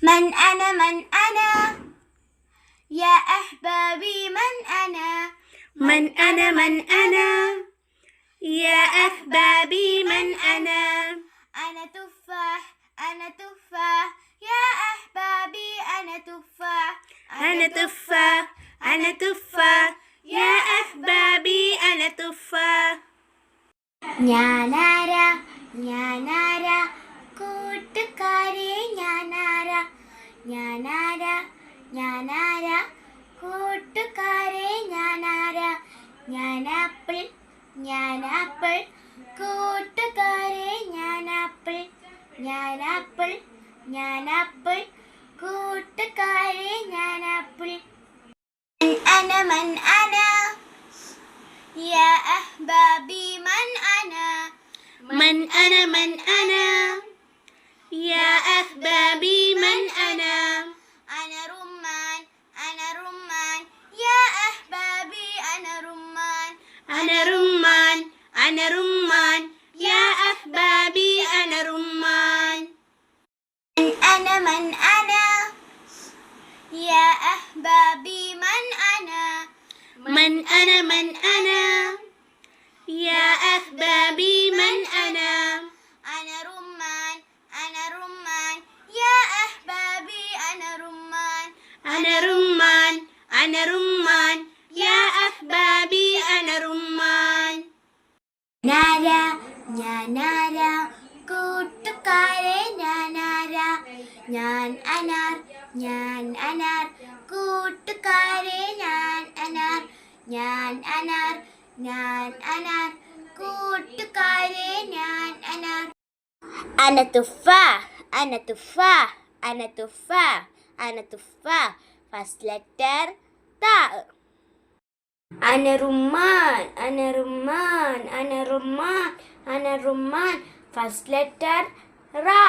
من أنا يا أحبابي من أنا يا أحبابي من أنا أنا تفاح يا أحبابي أنا تفاح أنا تفاح يا أحبابي أنا تفاح ഞാനാരാ കൂട്ടുകാരെ ഞാനാരാ കൂട്ടുകാരെ ഞാനാരാ ഞാനാപ്പിൾ കൂട്ടുകാരെ ഞാനാപ്പിൾ കൂട്ടുകാരെ ഞാനാപ്പിൾ من أنا يا أحبابي من أنا يا أحبابي من أنا أنا رمان يا أحبابي أنا رمان يا أحبابي أنا رمان من أنا يا أحبابي من أنا يا أحبابي من أنا أنا رمان يا أحبابي أنا رمان يا أحبابي أنا رمان ഞാനാരാ കൂട്ടുകാരെ ഞാനാരാ ഞാൻ അനാർ കൂട്ടുകാരെ ഞാൻ അനാർ കൂട്ടുകാരെ ഞാൻ അനാർ أنا تفاح first letter ta أنا رمان first letter ra